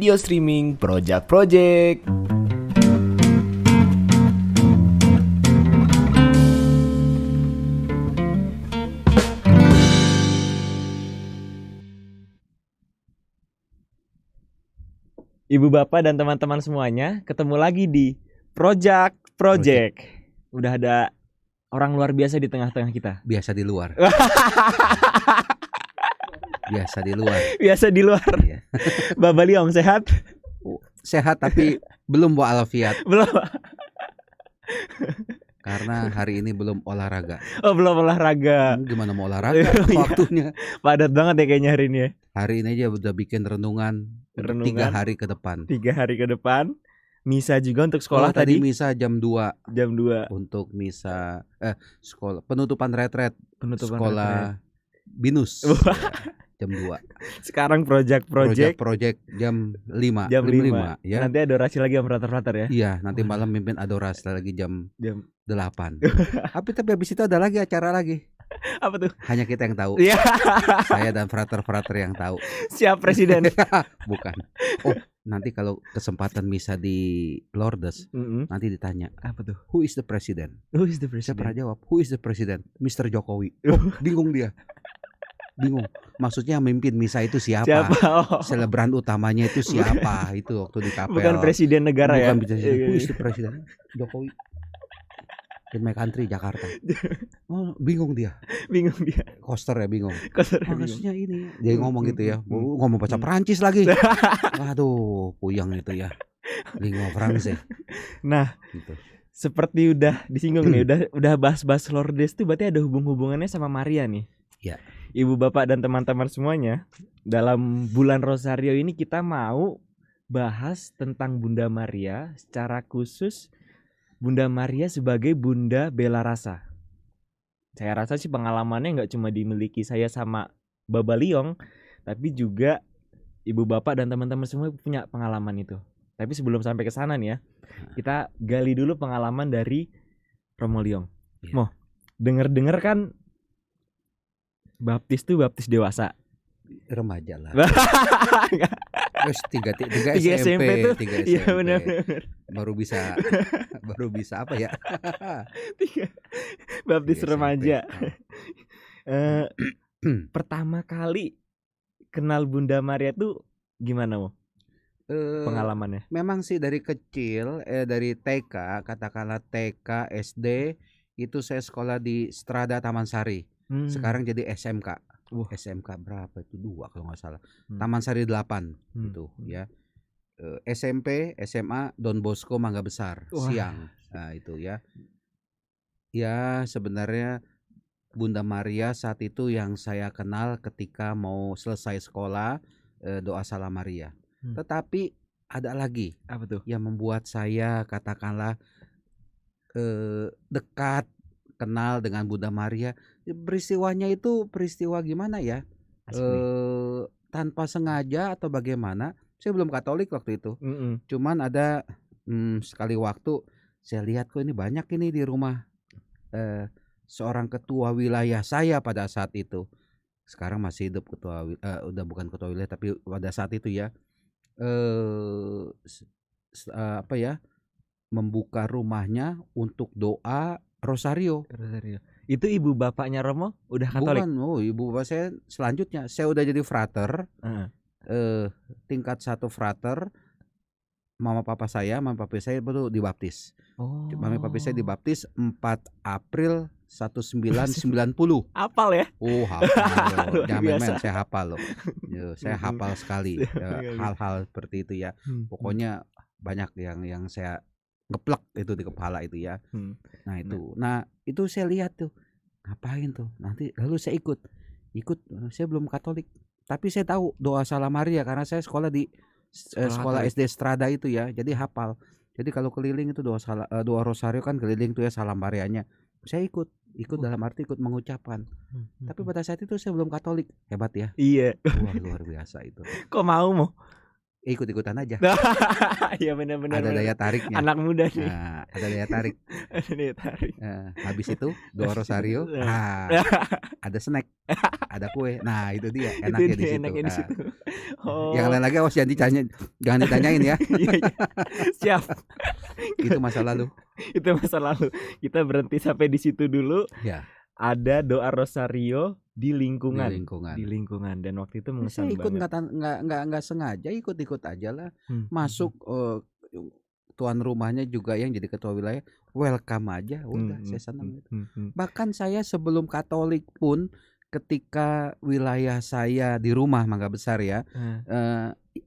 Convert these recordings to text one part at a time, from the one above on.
video streaming Project. Ibu bapak dan teman-teman semuanya, ketemu lagi di Project. Udah ada orang luar biasa di tengah-tengah kita. Biasa di luar. Biasa di luar. Biasa di luar. Iya. Baba Liong sehat? Sehat tapi belum walafiat Belum. karena hari ini belum olahraga. Oh, belum olahraga. Gimana mau olahraga Iya. waktunya? Padat banget ya kayaknya hari ini ya. Hari ini aja udah bikin renungan 3 hari ke depan. 3 hari ke depan. Misa juga untuk sekolah Tadi tadi misa jam 2 jam 2. untuk misa sekolah penutupan retret Penutupan sekolah Binus. Wah. Jam 2. Sekarang Project Project jam 5. jam 5 ya. Nanti ada orasi lagi sama frater-frater ya. Iya, nanti Wah. malam mimpin adorasi lagi jam Jam 8. Tapi habis itu ada lagi acara lagi. apa tuh? Hanya kita yang tahu. Iya, Saya dan frater-frater yang tahu. siap presiden. Bukan. Oh, nanti kalau kesempatan misa di Lourdes, Mm-mm. nanti ditanya, Apa tuh? who is the president? Who is the Saya pernah president? jawab, who is the president? Mr. Jokowi. Oh, bingung dia. Bingung. Maksudnya memimpin misa itu siapa? Siapa? Oh. Selebran utamanya itu siapa? Itu waktu di kapel. Bukan presiden negara ya. Bukan presiden. Iya, Who iya. is the president? Jokowi. In my country, Jakarta. Oh, bingung dia. Bingung dia. Koster ya bingung. Koster bingung. Maksudnya ini dia ngomong gitu ya. Hmm. Ngomong bahasa Perancis lagi. Waduh, puyeng itu ya. Lingua Francaise Nah, gitu. seperti udah disinggung nih, udah bahas-bahas Lourdes tuh berarti ada hubungannya sama Maria nih. Ya. Ibu bapak dan teman-teman semuanya, dalam bulan Rosario ini kita mau bahas tentang Bunda Maria, secara khusus Bunda Maria sebagai Bunda Bela Rasa. Saya rasa sih pengalamannya nggak cuma dimiliki saya sama Baba Liong, tapi juga ibu bapak dan teman-teman semua punya pengalaman itu. Tapi sebelum sampai ke sana nih ya, kita gali dulu pengalaman dari Romo Liong. Iya. Mo, denger-denger kan baptis tuh baptis dewasa. Remaja lah. Enggak, Terus 3 tiga SMP, tuh. 3 Iya SMP. benar. Baru bisa apa ya? Baptis 3 SMP. remaja. Pertama kali kenal Bunda Maria tuh gimana Mo? Pengalamannya? Memang sih dari kecil dari TK, katakanlah TK, SD itu saya sekolah di Strada Taman Sari. Sekarang jadi SMK. Wah. SMK berapa itu? 2 kalau nggak salah. Hmm. Taman Sari 8 Hmm. itu ya. SMP, SMA Don Bosco Mangga Besar. Wah. Siang. Nah, itu ya. Ya, sebenarnya Bunda Maria saat itu yang saya kenal ketika mau selesai sekolah doa Salam Maria. Tetapi ada lagi Apa tuh? yang membuat saya katakanlah dekat kenal dengan Bunda Maria. Peristiwanya itu peristiwa gimana ya? Asik nih. Tanpa sengaja atau bagaimana? Saya belum Katolik waktu itu. Mm-mm. Cuman ada sekali waktu saya lihat kok ini banyak ini di rumah seorang ketua wilayah saya pada saat itu. Sekarang masih hidup udah bukan ketua wilayah tapi pada saat itu ya. Apa ya? Membuka rumahnya untuk doa Rosario. Itu ibu bapaknya Romo udah Katolik? Bukan, ibu bapak saya selanjutnya. Saya udah jadi frater, Heeh. tingkat 1 frater. Mama papa saya baru dibaptis. Oh. Mama papa saya dibaptis 4 April 1990. Apal ya? Oh, hafal loh. Luar Jangan biasa. main-main, saya hafal loh. Saya hafal sekali hal-hal seperti itu ya. Pokoknya banyak yang saya ngeplek itu di kepala itu ya. Nah itu, itu saya lihat tuh ngapain tuh. Nanti lalu saya ikut. Saya belum Katolik, tapi saya tahu doa Salam Maria karena saya sekolah di sekolah SD Strada itu ya. Jadi hafal. Jadi kalau keliling itu doa Rosario kan keliling tuh ya Salam Marianya. Saya ikut dalam arti ikut mengucapkan. Tapi pada saat itu saya belum Katolik. Hebat ya. Iya. Wah, luar biasa itu. Kok mau Mo? ikut-ikutan aja. Iya benar-benar. Ada daya tariknya. Anak muda nih. Nah, ada daya tarik. Ada daya tarik. Habis itu doa rosario, ada snack, ada kue. Nah, itu dia enaknya di situ. Enaknya di situ. Oh. Yang lain lagi awas jangan ditanyain ya. Iya. Siap. Itu masa lalu. Itu masa lalu. Kita berhenti sampai di situ dulu. Ya. Ada doa rosario di lingkungan. Di lingkungan. Dan waktu itu Saya mengesan ikut banget. nggak sengaja ikut aja lah. Masuk tuan rumahnya juga yang jadi ketua wilayah, welcome aja, udah saya senang. Bahkan saya sebelum Katolik pun, ketika wilayah saya di rumah Mangga Besar ya,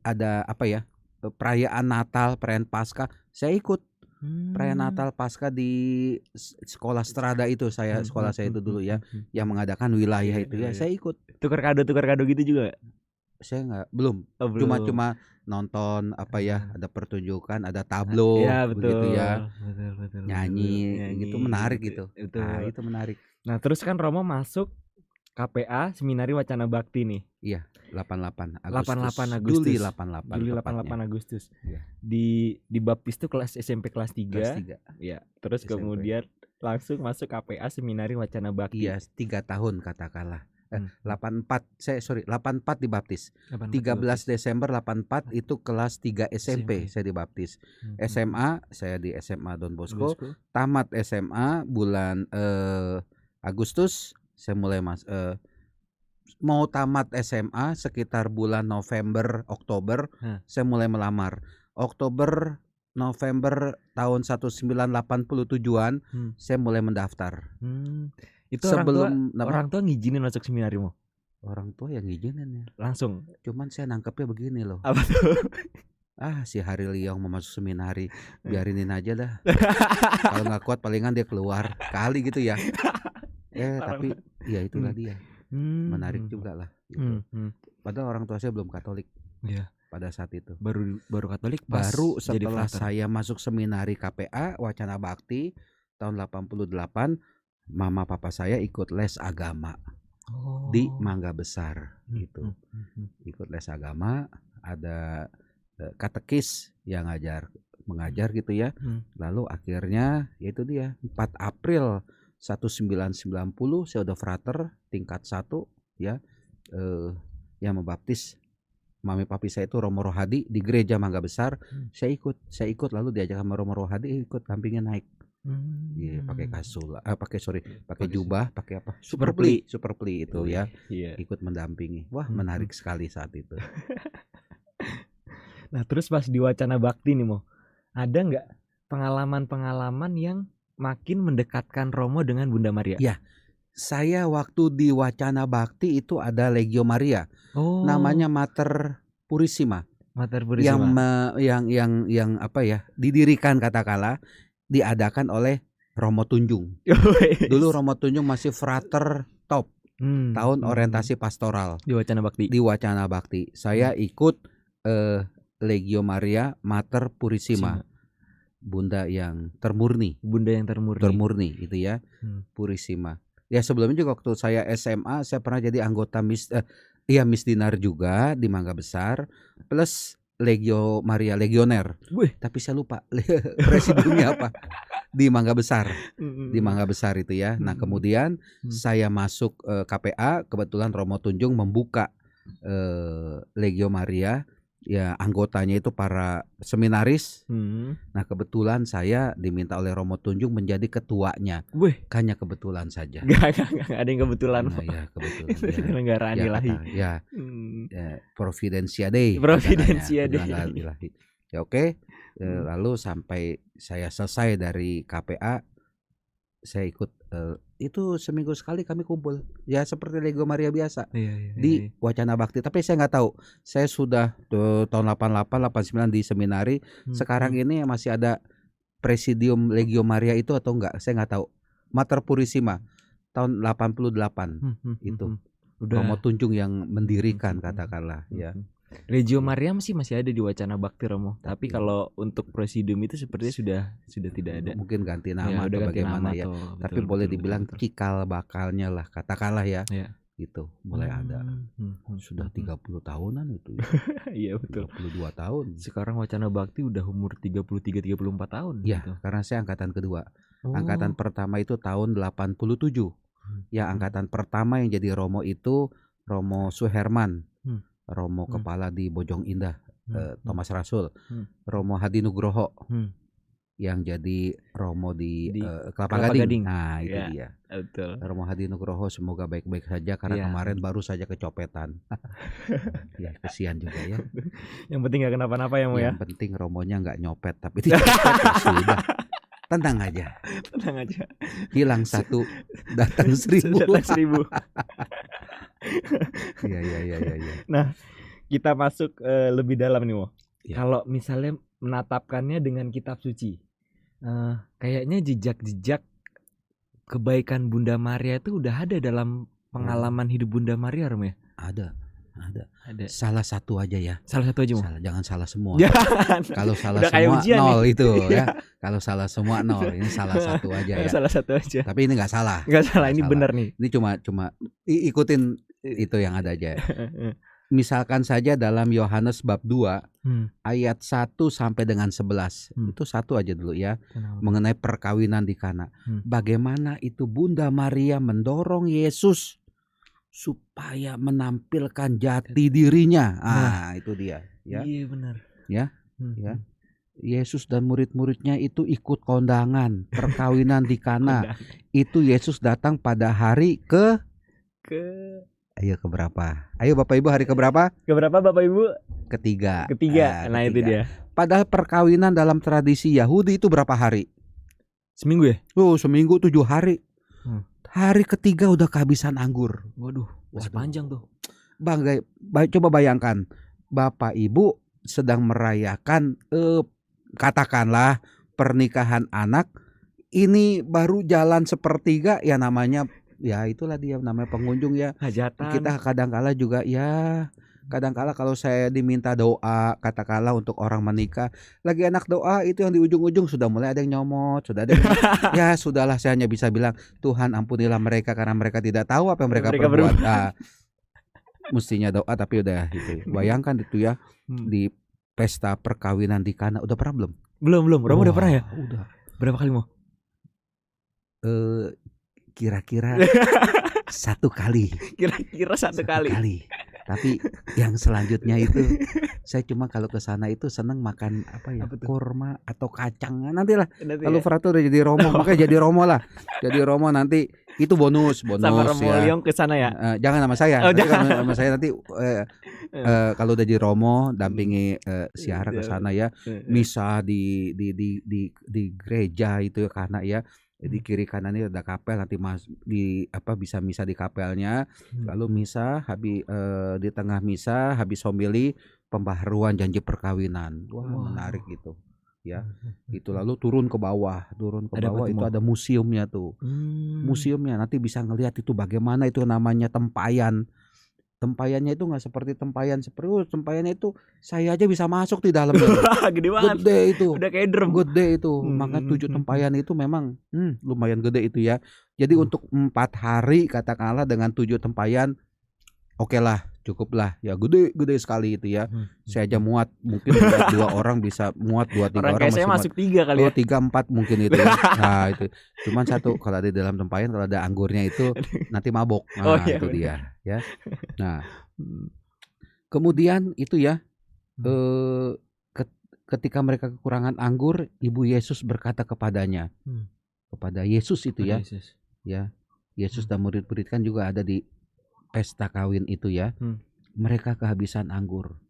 ada apa ya, perayaan Natal, perayaan Paskah, saya ikut. Perayaan Natal Paskah di sekolah Strada itu, sekolah saya itu dulu ya, yang mengadakan wilayah itu ya, saya ikut. Tukar kado gitu juga? Saya belum. Cuma nonton apa ya, ada pertunjukan, ada tablo, ya, begitu ya, betul, nyanyi gitu, menarik gitu. Nah, itu menarik. Nah terus kan Romo masuk KPA Seminari Wacana Bakti nih. Iya, 88 Juli 88 Agustus. Iya. Di baptis tuh kelas SMP kelas 3. Kelas 3. Iya. Terus SMP. kemudian langsung masuk KPA Seminari Wacana Bakti. Iya, 3 tahun katakanlah. 84 dibaptis. 13 Desember 84 itu kelas 3 SMP saya dibaptis. SMA saya di SMA Don Bosco. Tamat SMA bulan Agustus saya mulai mau tamat SMA sekitar bulan November Oktober saya mulai melamar. Oktober November tahun 1987-an saya mulai mendaftar. Itu orang tua ngizinin masuk seminari mau? Orang tua yang ngizinin ya. Langsung. Cuman saya nangkepnya begini loh. Apa tuh? Si Hari Liong mau masuk seminari, biarinin aja dah. Kalau nggak kuat palingan dia keluar kali gitu ya. Tapi ya itulah dia. Menarik juga lah gitu. Padahal orang tua saya belum Katolik. Iya. Pada saat itu. Baru Katolik baru setelah saya masuk seminari KPA Wacana Bakti tahun 88, mama papa saya ikut les agama di Mangga Besar gitu. Ikut les agama, ada katekis yang mengajar gitu ya. Lalu akhirnya yaitu dia 4 April 1990 saya udah frater tingkat 1 ya, yang membaptis mami papi saya itu Romo Rohadi di gereja Mangga Besar. Saya ikut lalu diajak sama Romo Rohadi, ikut dampingnya naik. Pakai kasula, pakai jubah, pakai apa? Super pli itu ya. Ikut mendampingi. Wah, menarik sekali saat itu. Nah, terus pas di Wacana Bakti nih Mo, ada nggak pengalaman-pengalaman yang makin mendekatkan Romo dengan Bunda Maria? Ya, saya waktu di Wacana Bakti itu ada Legio Maria, namanya Mater Purisima. Yang apa ya, didirikan katakanlah, diadakan oleh Romo Tunjung. Dulu Romo Tunjung masih frater top, tahun orientasi pastoral di Wacana Bakti. Saya ikut Legio Maria Mater Purisima. Bunda yang termurni itu ya. Purisima. Ya sebelumnya juga waktu saya SMA saya pernah jadi anggota Miss Dinar juga di Mangga Besar plus Legio Maria Legioner. Tapi saya lupa presidiumnya apa. Di Mangga Besar. Di Mangga Besar itu ya. Nah, kemudian saya masuk KPA, kebetulan Romo Tunjung membuka Legio Maria. Ya, anggotanya itu para seminaris. Nah, kebetulan saya diminta oleh Romo Tunjung menjadi ketuanya. Hanya kebetulan saja. Gak ada yang kebetulan. Nah, ya kebetulan. Itu penyelenggaraan ilahi. Ya, Providentia Dei. Ilahi. Ya oke. Lalu sampai saya selesai dari KPA, saya ikut itu seminggu sekali kami kumpul ya seperti Legio Maria biasa di Wacana Bakti. Tapi saya nggak tahu, saya sudah tahun 88 89 di seminari. Sekarang ini masih ada presidium Legio Maria itu atau enggak, saya nggak tahu. Mater Purisima tahun 88 itu Romo Tunjung yang mendirikan katakanlah ya. Legio Maria masih ada di Wacana Bakti Romo. Tapi kalau untuk presidium itu sepertinya sudah tidak ada. Mungkin ganti nama atau bagaimana ya. Tapi boleh dibilang cikal bakalnya lah katakanlah ya. gitu mulai ada. Sudah 30 tahunan itu ya. Iya betul. 32 tahun. Sekarang Wacana Bakti udah umur 33-34 tahun. Ya, gitu. karena saya angkatan kedua. Oh. Angkatan pertama itu tahun 87. Ya, angkatan pertama yang jadi Romo itu Romo Suherman. Romo kepala di Bojong Indah, Thomas Rasul. Romo Hadi Nugroho. Yang jadi Romo di Kelapa Gading. Nah, itu ya, dia. Betul. Romo Hadi Nugroho semoga baik-baik saja karena kemarin baru saja kecopetan. Ya, kesian juga ya. Yang penting gak kenapa-napa ya, Mo ya. Yang penting Romonya nggak nyopet tapi dicopet ya sudah. Tenang aja. Tenang aja. Hilang satu, datang 1000. Datang 1000. Iya. Nah, kita masuk lebih dalam nih, Mo. Ya. Kalau misalnya menatapkannya dengan kitab suci, kayaknya jejak-jejak kebaikan Bunda Maria itu udah ada dalam pengalaman hidup Bunda Maria, Rom ya? Ada. Ada. Salah satu aja ya. Salah satu aja, Mo. Jangan salah semua. Jangan. Kalau salah Udah kayak semua ujian nol nih. itu ya. Kalau salah semua nol. Ini salah satu aja ya. Salah satu aja. Tapi ini nggak salah. Nggak salah, ini salah. benar nih. Ini cuma ikutin itu yang ada aja. Misalkan saja dalam Yohanes bab 2 ayat 1 sampai dengan 11. Itu satu aja dulu ya. Mengenai perkawinan di Kana. Bagaimana itu Bunda Maria mendorong Yesus supaya menampilkan jati dirinya. Itu dia ya. Iya benar. Ya. Yesus dan murid-muridnya itu ikut kondangan perkawinan di Kana. Itu Yesus datang pada hari Ayo keberapa? Ayo Bapak Ibu, hari keberapa? Keberapa Bapak Ibu? Ketiga. Nah itu dia. Padahal perkawinan dalam tradisi Yahudi itu berapa hari? Seminggu ya? Seminggu 7 hari. Hari ketiga udah kehabisan anggur. Waduh, masih panjang tuh. Coba bayangkan, Bapak Ibu sedang merayakan katakanlah pernikahan anak. Ini baru jalan sepertiga, ya namanya ya itulah dia namanya pengunjung ya. Hajatan. Kita kadang-kala juga ya, kadang-kala kalau saya diminta doa katakanlah untuk orang menikah, lagi enak doa itu yang di ujung-ujung sudah mulai ada yang nyomot, sudah ada yang ya sudahlah, saya hanya bisa bilang Tuhan ampunilah mereka karena mereka tidak tahu apa yang mereka perbuat. Mestinya doa tapi udah gitu. Bayangkan itu ya di pesta perkawinan di Kana. Udah pernah belum? Belum. Romo udah pernah ya? Udah. Berapa kali Mo? Kira-kira 1 kali. Kira-kira 1 kali. Tapi yang selanjutnya itu saya cuma kalau ke sana itu seneng makan apa ya? Kurma atau kacang. Nantilah. Kalau Frato udah jadi Romo, makanya jadi Romo lah. Jadi Romo nanti itu bonus sama Romo ya. Liong ke sana ya. Jangan sama saya. Jangan sama saya nanti kalau udah jadi Romo dampingi siara ke sana ya. Misa di gereja itu karena ya. Di kiri kanannya ada kapel, nanti bisa misa di kapelnya, lalu misa di tengah misa habis homili pembaharuan janji perkawinan. Wah, menarik gitu ya. Itu lalu turun ke bawah itu ada museumnya tuh. Museumnya nanti bisa ngelihat itu bagaimana itu namanya tempayan. Tempayannya itu nggak seperti tempayan tempayannya itu saya aja bisa masuk di dalamnya. Gede banget. Gede itu. Udah kayak drum. Gede itu. Maka 7 tempayan itu memang lumayan gede itu ya. Jadi untuk 4 hari katakanlah dengan 7 tempayan, oke lah, cukup lah. Ya gede sekali itu ya. Saya aja muat, mungkin 2 orang bisa muat, 2-3 orang kayak saya masuk 3 kali ya. 3-4 mungkin itu ya. Nah itu. Cuman satu kalau ada di dalam tempayan, kalau ada anggurnya itu nanti mabok. Nah itu dia ya. Nah kemudian itu ya ketika mereka kekurangan anggur, Ibu Yesus berkata kepadanya, kepada Yesus itu ya. Ya, Yesus dan murid-murid kan juga ada di pesta kawin itu ya. Mereka kehabisan anggur.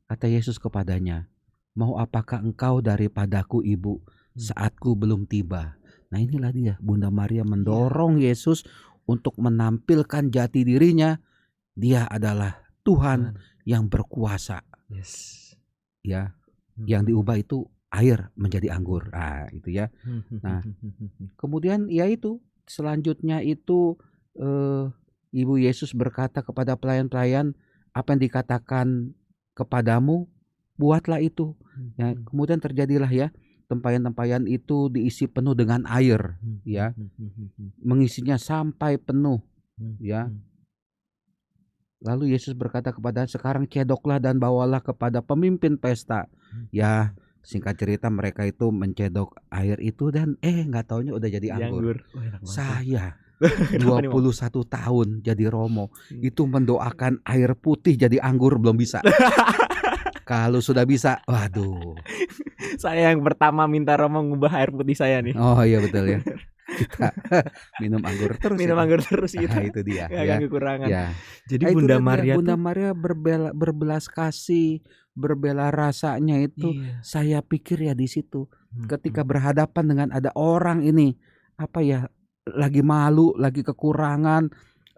Kata Yesus kepadanya, mau apakah engkau daripadaku Ibu, saatku belum tiba. Nah inilah dia, Bunda Maria mendorong Yesus untuk menampilkan jati dirinya. Dia adalah Tuhan yang berkuasa. Ya, yang diubah itu air menjadi anggur. Itu ya. Nah, kemudian ya itu selanjutnya itu Ibu Yesus berkata kepada pelayan-pelayan, apa yang dikatakan kepadamu, buatlah itu. Ya, kemudian terjadilah ya, tempayan-tempayan itu diisi penuh dengan air, ya, mengisinya sampai penuh, ya. Lalu Yesus berkata kepada, sekarang cedoklah dan bawalah kepada pemimpin pesta. Ya, singkat cerita mereka itu mencedok air itu dan nggak taunya udah jadi anggur. Oh, enak banget. Saya Kenapa nih, Mo? 21 tahun jadi romo itu mendoakan air putih jadi anggur belum bisa. Kalau sudah bisa, waduh. Saya yang pertama minta Romo ngubah air putih saya nih. Oh iya betul ya. Kita minum anggur terus. Minum anggur terus gitu. Itu dia. Gak Ya. kekurangan. Ya. Jadi Itu Bunda dia, Maria Bunda tuh Maria berbelas kasih, berbela rasanya itu. iya. Saya pikir ya di situ ketika berhadapan dengan ada orang ini apa ya, lagi malu, lagi kekurangan,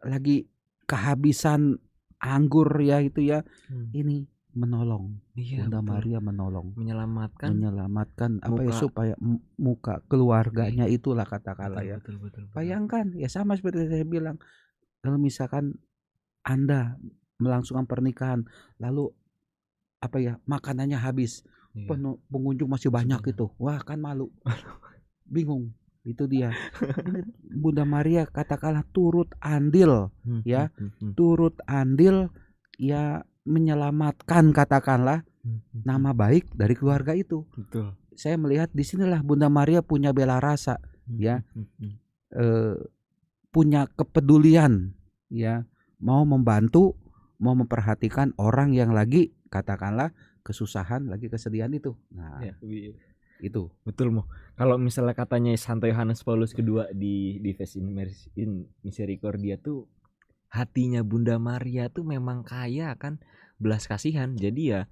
lagi kehabisan anggur ya itu ya. Ini menolong. Iya, Bunda betul. Maria menolong, menyelamatkan apa ya, muka. supaya muka keluarganya itulah katakanlah ya. Betul. Bayangkan ya, sama seperti saya bilang, kalau misalkan Anda melangsungkan pernikahan lalu apa ya, makanannya habis, Iya. pengunjung masih banyak itu, wah kan malu, bingung. Itu dia. Ini Bunda Maria katakanlah turut andil ya, turut andil ya, menyelamatkan katakanlah nama baik dari keluarga itu. Betul. Saya melihat di sinilah Bunda Maria punya bela rasa ya, punya kepedulian ya, mau membantu, mau memperhatikan orang yang lagi katakanlah kesusahan, lagi kesedihan itu. Nah, Ya, itu betul, Mo. Kalau misalnya katanya Santo Yohanes Paulus II di Ves in Misericordia tuh, hatinya Bunda Maria tuh memang kaya kan belas kasihan. Jadi ya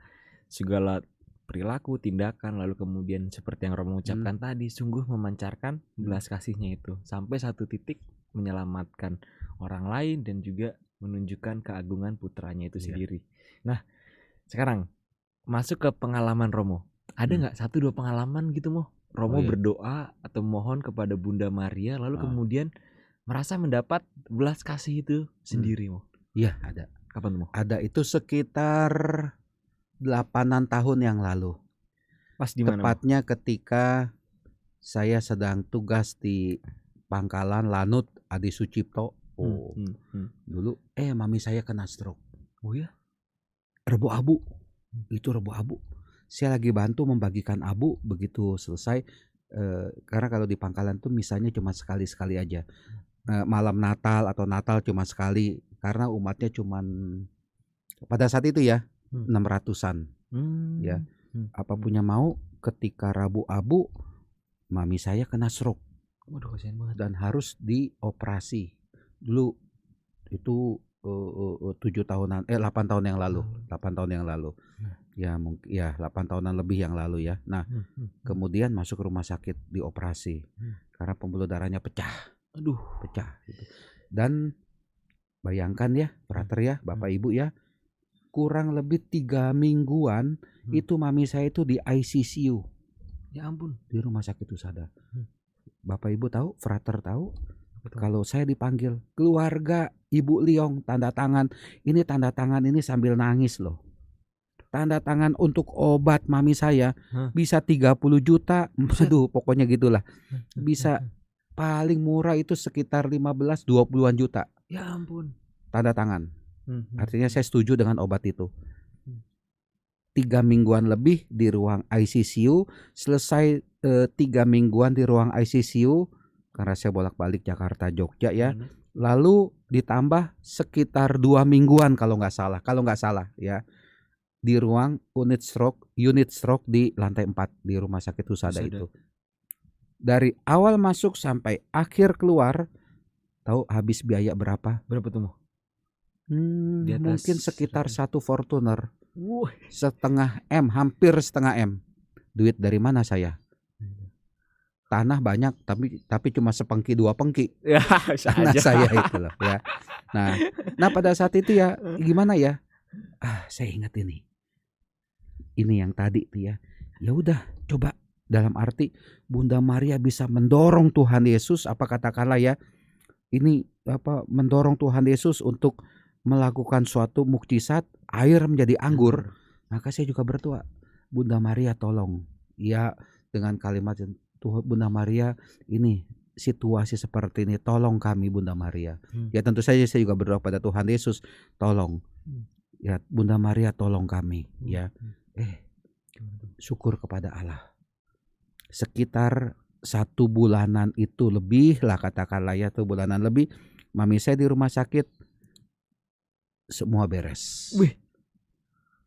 segala perilaku, tindakan, lalu kemudian seperti yang Romo ucapkan tadi, sungguh memancarkan belas kasihnya itu sampai satu titik menyelamatkan orang lain dan juga menunjukkan keagungan putranya itu sendiri. Nah, sekarang masuk ke pengalaman Romo. Ada nggak 1-2 pengalaman gitu, Mo? Romo berdoa atau mohon kepada Bunda Maria lalu kemudian merasa mendapat belas kasih itu sendiri, Mo? Iya, ada. Kapan, Mo? Ada, itu sekitar 8 tahun yang lalu. Pas di mana, Mo? Tepatnya ketika saya sedang tugas di Pangkalan Lanut Adi Sucipto. Dulu mami saya kena stroke. Oh ya? Rebo abu. Itu rebo abu. Saya lagi bantu membagikan abu, begitu selesai karena kalau di Pangkalan tuh misalnya cuma sekali-sekali aja. Malam Natal atau Natal cuma sekali karena umatnya cuman pada saat itu ya 600-an. Ya. Apa punya mau ketika Rabu Abu mami saya kena stroke. Waduh, kasihan banget. Dan harus dioperasi. Dulu itu 8 tahun yang lalu. 8 tahun yang lalu. Ya mungkin ya 8 tahunan lebih yang lalu ya. Nah, kemudian masuk rumah sakit dioperasi karena pembuluh darahnya pecah. Pecah gitu. Dan bayangkan ya, frater ya, Bapak Ibu ya, kurang lebih 3 mingguan itu mami saya itu di ICU. Ya ampun, di rumah sakit Husada. Bapak Ibu tahu, frater tahu, kalau saya dipanggil keluarga Ibu Liong tanda tangan. Ini tanda tangan ini sambil nangis loh. Tanda tangan untuk obat mami saya bisa 30 juta. Aduh, pokoknya gitulah. Bisa paling murah itu sekitar 15-20-an juta. Ya ampun. Tanda tangan. Artinya saya setuju dengan obat itu. 3 mingguan lebih di ruang ICU. Selesai 3 mingguan di ruang ICU karena saya bolak-balik Jakarta Jogja ya. Lalu ditambah sekitar 2 mingguan kalau nggak salah ya, di ruang unit stroke di lantai 4 di rumah sakit Husada itu. Dari awal masuk sampai akhir keluar, tahu habis biaya berapa? Berapa tuh, Mo? Mungkin sekitar 1 Fortuner. Setengah M, hampir setengah M. Duit dari mana saya? Tanah banyak tapi cuma sepengki 2 pengki. Ya, tanah saya itu loh ya. Nah pada saat itu ya gimana ya? Saya ingat ini yang tadi tuh ya. Ya udah coba, dalam arti Bunda Maria bisa mendorong Tuhan Yesus, apa katakanlah ya, ini apa, mendorong Tuhan Yesus untuk melakukan suatu mukjizat air menjadi anggur. Maka saya juga berdoa, Bunda Maria tolong ya, dengan kalimat Tuhan, Bunda Maria ini situasi seperti ini, tolong kami Bunda Maria. Ya tentu saja saya juga berdoa pada Tuhan Yesus, tolong. Ya Bunda Maria tolong kami, ya. Syukur kepada Allah. Sekitar 1 bulanan itu lebih lah, katakanlah ya, 1 bulanan lebih, mami saya di rumah sakit, semua beres. Wih.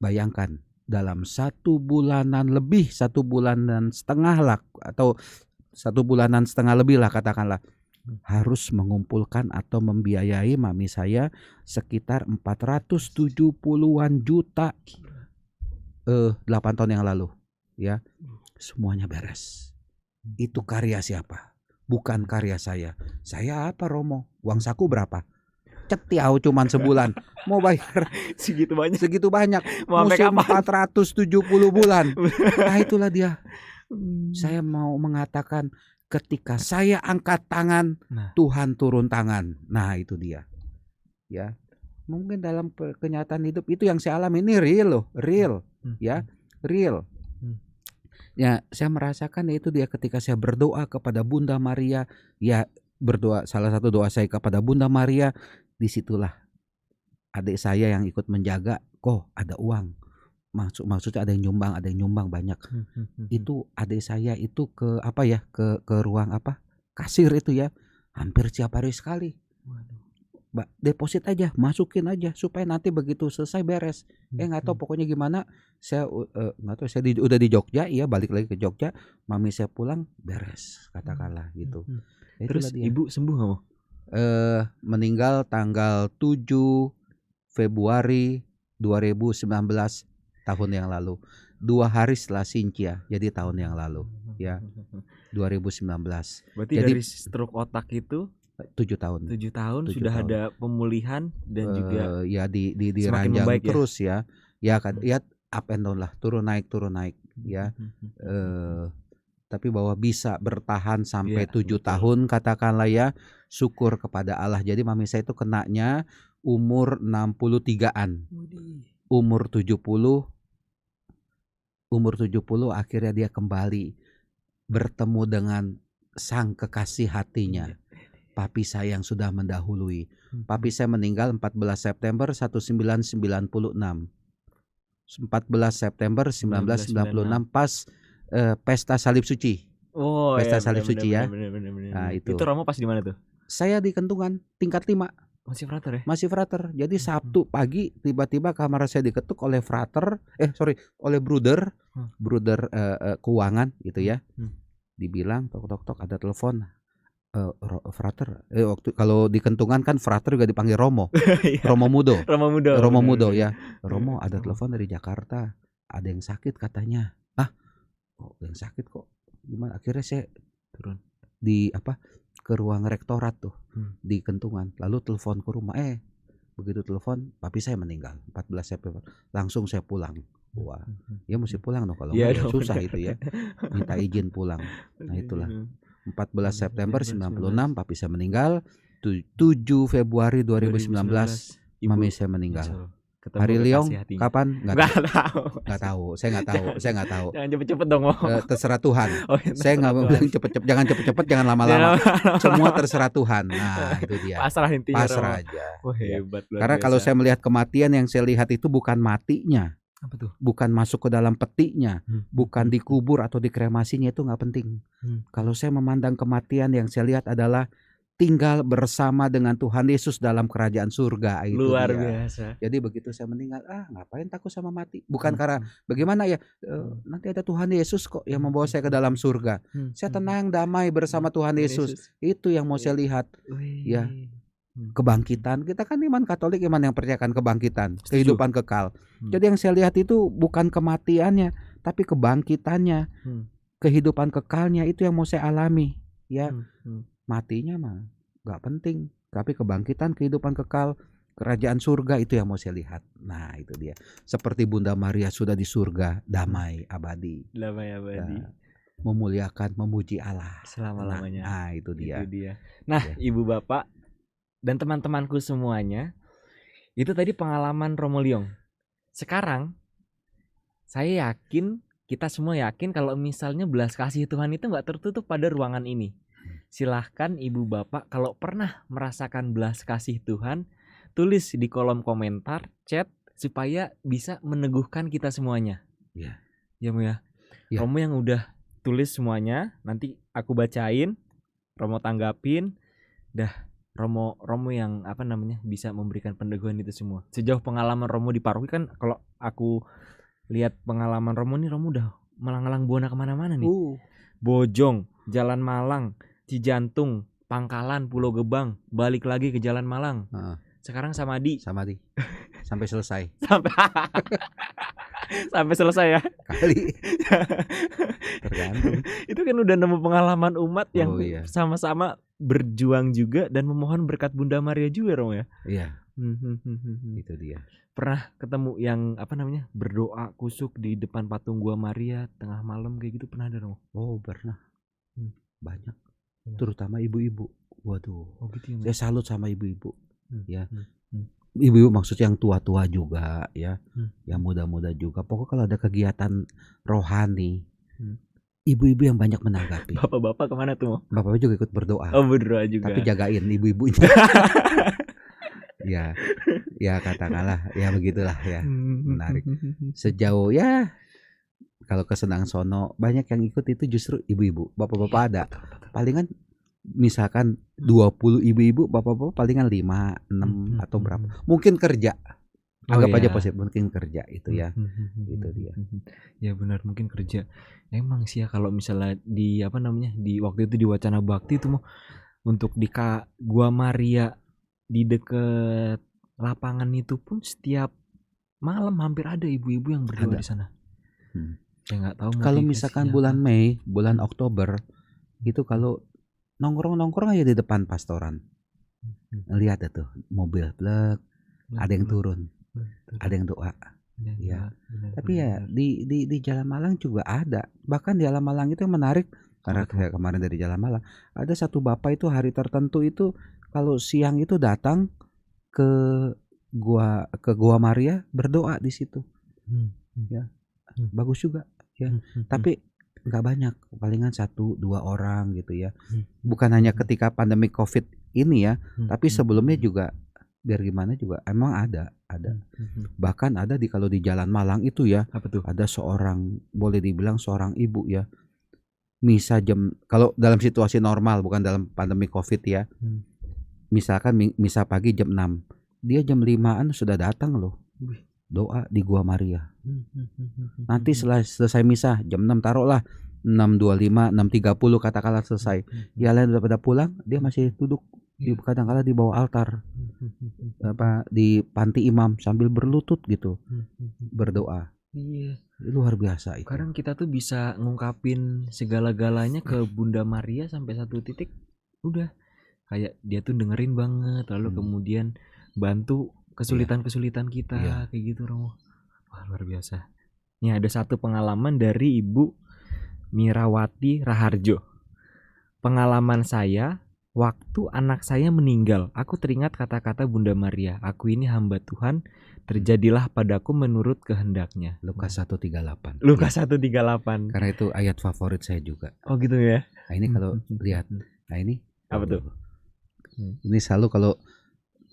Bayangkan dalam 1 bulanan lebih, 1 bulanan setengah lah, atau 1 bulanan setengah lebih lah katakanlah, harus mengumpulkan atau membiayai mami saya sekitar 470-an juta 8 tahun yang lalu, ya. Semuanya beres. Itu karya siapa? Bukan karya saya. Saya apa Romo? Uang saku berapa? Cetiau cuman sebulan mau bayar Segitu banyak. segitu banyak. Mau sampai Musim kapan? 470 bulan. Nah itulah dia. Saya mau mengatakan ketika saya angkat tangan, Tuhan turun tangan. Nah itu dia. Ya. Mungkin dalam kenyataan hidup itu yang saya alami, ini real loh, real. Ya, real. Ya, saya merasakan itu dia ketika saya berdoa kepada Bunda Maria, ya berdoa, salah satu doa saya kepada Bunda Maria, disitulah adik saya yang ikut menjaga, kok ada uang. Maksudnya ada yang nyumbang banyak. Itu adik saya itu ke apa ya, ke ruang apa? Kasir itu ya. Hampir tiap hari sekali. Mbak, deposit aja, masukin aja supaya nanti begitu selesai beres. Nggak tahu pokoknya gimana. Saya nggak tahu, saya udah di Jogja, ya balik lagi ke Jogja. Mami saya pulang beres, katakanlah gitu. Terus ibu sembuh nggak mau? Meninggal tanggal 7 Februari 2019 tahun yang lalu. 2 hari setelah Cynthia, jadi tahun yang lalu, ya 2019. Berarti jadi dari stroke otak itu 7 tahun. 7 tahun 7 sudah tahun. ada pemulihan dan juga ya di semakin ranjang membaik ya? terus ya. Ya kan, ya up and down lah, turun naik ya. Tapi bahwa bisa bertahan sampai 7 tahun katakanlah ya, syukur kepada Allah. Jadi mami saya itu kenanya umur 63-an. Umur 70 akhirnya dia kembali bertemu dengan sang kekasih hatinya. Papi saya yang sudah mendahului. Papi saya meninggal 14 September 1996. 14 September 1996 pas pesta salib suci. Oh, Pesta ya, salib suci ya. Bener. Nah, itu. Itu Romo pas di mana tuh? Saya di Kentungan tingkat 5. Masih frater ya? Masih frater. Jadi Sabtu pagi tiba-tiba kamar saya diketuk oleh oleh bruder keuangan gitu ya. Dibilang tok ada telepon. Frater. Waktu kalau di Kentungan kan frater juga dipanggil Romo. Romo Mudo. Romo Mudo ya. Romo ada telepon dari Jakarta. Ada yang sakit katanya. Oh, yang sakit kok. Gimana? Akhirnya saya turun ke ruang rektorat tuh di Kentungan. Lalu telepon ke rumah. Begitu telepon, papi saya meninggal 14 September. Langsung saya pulang. Wah, ya mesti pulang dong kalau ya susah itu ya. Minta izin pulang. Nah itulah. 14 September 96 papi saya meninggal. 7 Februari 2019 mami saya meninggal. Hari Liong kapan? Nggak tahu. Saya nggak tahu. Jangan cepet-cepet dong. Terserah Tuhan. Saya nggak bilang cepet-cepet. Jangan cepet-cepet, jangan lama-lama. Semua terserah Tuhan. Nah itu dia. Pasrah intinya. Pasrah aja. Wah, hebat. Karena kalau saya melihat kematian, yang saya lihat itu bukan matinya. Apa tuh? Bukan masuk ke dalam petinya, bukan dikubur atau dikremasinya, itu nggak penting. Kalau saya memandang kematian, yang saya lihat adalah tinggal bersama dengan Tuhan Yesus dalam kerajaan surga. Itu luar dia. Biasa. Jadi begitu saya meninggal, ngapain takut sama mati? Bukan karena bagaimana ya, nanti ada Tuhan Yesus kok yang membawa saya ke dalam surga. Saya tenang, damai bersama Tuhan Yesus. Itu yang mau saya lihat. Ya. Kebangkitan, kita kan iman Katolik, iman yang percayakan kebangkitan, kehidupan kekal. Jadi yang saya lihat itu bukan kematiannya, tapi kebangkitannya, kehidupan kekalnya, itu yang mau saya alami. Ya, matinya mah nggak penting, tapi kebangkitan, kehidupan kekal, kerajaan surga, itu yang mau saya lihat. Nah itu dia. Seperti Bunda Maria sudah di surga, damai abadi. Memuliakan, memuji Allah selama-lamanya. Nah itu dia. Nah ya. Ibu bapak dan teman-temanku semuanya, itu tadi pengalaman Romo Liong. Sekarang saya yakin, kita semua yakin kalau misalnya belas kasih Tuhan itu nggak tertutup pada ruangan ini. silahkan ibu bapak kalau pernah merasakan belas kasih Tuhan, tulis di kolom komentar, chat supaya bisa meneguhkan kita semuanya. Iya. Ya Mo ya. Ya. Romo yang udah tulis semuanya, nanti aku bacain, Romo tanggapin, dah Romo yang bisa memberikan peneguhan itu semua. Sejauh pengalaman Romo di paroki kan, kalau aku lihat pengalaman Romo nih, Romo udah melang-lang buana kemana-mana nih. Bojong, Jalan Malang, Cijantung, Pangkalan, Pulau Gebang, balik lagi ke Jalan Malang. Sekarang Samadhi. Sampai selesai. Sampai selesai ya. Kali. Tergantung. Itu kan udah nemu pengalaman umat yang sama-sama berjuang juga dan memohon berkat Bunda Maria juga, Romo ya. Iya. Itu dia. Pernah ketemu yang berdoa kusuk di depan patung Gua Maria tengah malam kayak gitu, pernah ada, Romo? Oh, pernah. Banyak. Terutama ibu-ibu. Waduh. Oh gitu ya. Saya salut sama ibu-ibu. Ya. Ibu-ibu maksud yang tua-tua juga ya. Yang muda-muda juga. Pokoknya kalau ada kegiatan rohani, ibu-ibu yang banyak menanggapi. Bapak-bapak kemana tuh, Mo? Bapak juga ikut berdoa. Oh, berdoa juga. Tapi jagain ibu-ibunya. Ya katakanlah ya begitulah ya. Menarik. Sejauh ya kalau ke Senang Sono banyak yang ikut itu justru ibu-ibu. Bapak-bapak ada. Palingan misalkan 20 ibu-ibu, bapak-bapak palingan 5, 6 atau berapa. Mungkin kerja. Anggap aja positif, mungkin kerja itu ya. Itu dia. Ya benar, mungkin kerja. Emang sih ya kalau misalnya di di waktu itu di Wacana Bakti itu mau untuk di Gua Maria di deket lapangan itu pun setiap malam hampir ada ibu-ibu yang berdoa di sana. Saya nggak tahu. Kalau misalkan bulan Mei, bulan Oktober itu kalau nongkrong aja di depan pastoran, lihat itu mobil plek, ada yang turun, ada yang doa. Ya. Tapi ya di Jalan Malang juga ada. Bahkan di Jalan Malang itu yang menarik karena saya kemarin dari Jalan Malang, ada satu bapak itu hari tertentu itu kalau siang itu datang ke Gua Maria berdoa di situ. Ya. Bagus juga ya. Tapi nggak banyak, palingan 1-2 orang gitu ya. Bukan hanya ketika pandemi Covid ini ya, tapi sebelumnya juga biar gimana juga emang ada. Bahkan ada kalau di Jalan Malang itu ya, ada seorang, boleh dibilang seorang ibu ya, misa kalau dalam situasi normal bukan dalam pandemi Covid ya, misalkan misa pagi jam 6, dia jam 5-an sudah datang loh doa di Gua Maria. Nanti selesai misa jam 6, taruhlah 6.25, 6.30 katakanlah selesai. Ya lain udah pada pulang, dia masih duduk kadang-kala di bawah altar, di panti imam sambil berlutut gitu berdoa. Iya, luar biasa itu. Sekarang kita tuh bisa ngungkapin segala-galanya ke Bunda Maria sampai satu titik udah kayak dia tuh dengerin banget, lalu kemudian bantu kesulitan-kesulitan kita kayak gitu, Romo. Wah, luar biasa. Nih ada satu pengalaman dari Ibu Mirawati Raharjo. Pengalaman saya waktu anak saya meninggal, aku teringat kata-kata Bunda Maria, aku ini hamba Tuhan, terjadilah padaku menurut kehendaknya. Lukas 1:38. Lukas 1:38. Karena itu ayat favorit saya juga. Oh gitu ya. Nah ini kalau lihat, nah ini apa tuh? Ini selalu kalau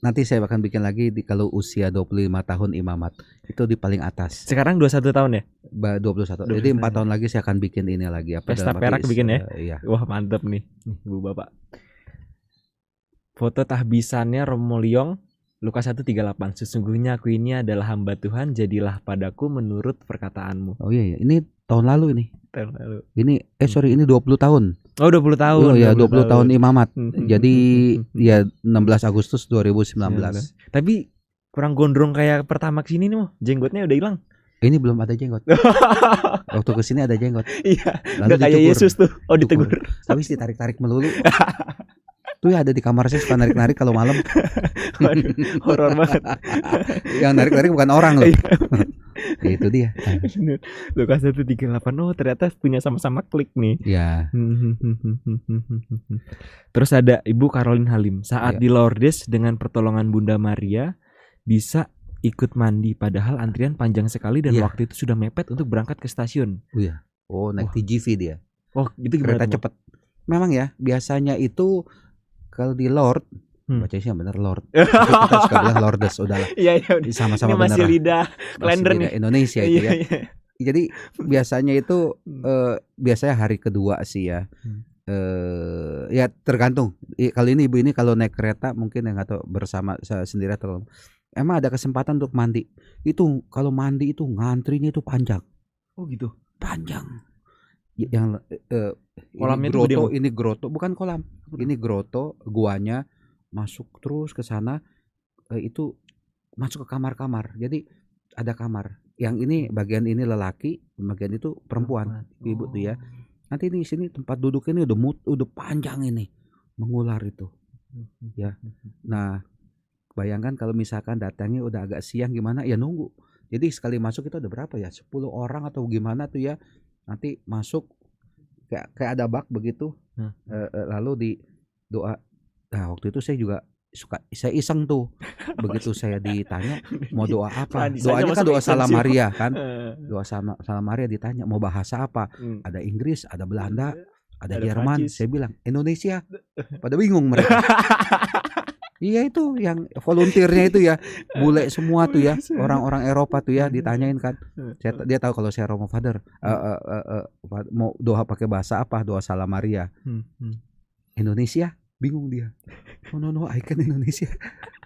nanti saya akan bikin lagi kalau usia 25 tahun imamat itu di paling atas. Sekarang 21 tahun ya? 21. Jadi 4 tahun lagi saya akan bikin ini lagi apa pesta perak bikin ya? Iya. Wah, mantap nih Ibu Bapak. Foto tahbisannya Romo Liong, Lukas 1:38. Sesungguhnya aku ini adalah hamba Tuhan, jadilah padaku menurut perkataanmu. Oh iya, ini tahun lalu ini. Tahun lalu. Ini ini 20 tahun. Oh, 20 tahun. Oh ya, 20 tahun imamat. Jadi ya 16 Agustus 2019. Tapi kurang gondrong kayak pertama kesini nih, jenggotnya udah hilang. Ini belum ada jenggot. Waktu kesini ada jenggot. Iya. Udah kayak Yesus tuh. Oh, ditegur. Habis ditarik-tarik melulu. Tuh ya ada di kamar saya suka narik-narik kalau malam. Horor banget. Yang narik-narik bukan orang loh. Ya, itu dia. Lukas 1:38. Oh, ternyata punya sama-sama klik nih. Ya. Terus ada Ibu Caroline Halim. Saat di Lourdes dengan pertolongan Bunda Maria bisa ikut mandi, padahal antrian panjang sekali dan waktu itu sudah mepet untuk berangkat ke stasiun. Oh iya. Oh, naik TGV dia. Oh, gitu gimana? Kereta cepat. memang ya biasanya itu kalau di Lord bacanya sih bener Lord. Tapi kita suka bilang Lordes udahlah. Iya iya. Sama-sama Ini masih bener lah. lidah kalender nih. Indonesia itu ya. Iya. Jadi biasanya itu biasanya hari kedua sih ya. Ya tergantung. Kali ini ibu ini kalau naik kereta mungkin yang atau bersama sendiri atau emang ada kesempatan untuk mandi. Itu kalau mandi itu ngantrinya itu panjang. Oh gitu. Panjang. Yang Kolamnya ini grotto, tuh ini grotto bukan kolam. Ini grotto, guanya masuk terus ke sana, itu masuk ke kamar-kamar. Jadi ada kamar. Yang ini bagian ini lelaki, bagian itu perempuan, ibu tuh ya. Nanti ini sini tempat duduk ini udah panjang ini, mengular itu. Ya. Nah, bayangkan kalau misalkan datangnya udah agak siang gimana? Ya nunggu. Jadi sekali masuk itu ada berapa ya? 10 orang atau gimana tuh ya? Nanti masuk kayak ada bak begitu. Lalu di doa. Nah waktu itu saya juga saya iseng tuh. Begitu saya ditanya mau doa apa, doanya kan doa Salam Maria kan, doa Salam Maria. Ditanya mau bahasa apa, ada Inggris, ada Belanda, ada Jerman. Saya bilang Indonesia. Pada bingung mereka. Iya itu yang volunteernya itu ya, bule semua tuh ya, orang-orang Eropa tuh ya, ditanyain kan. Dia tahu kalau saya Romo Father, mau doa pakai bahasa apa, doa Salam Maria. Indonesia, bingung dia. Oh no, I can Indonesia,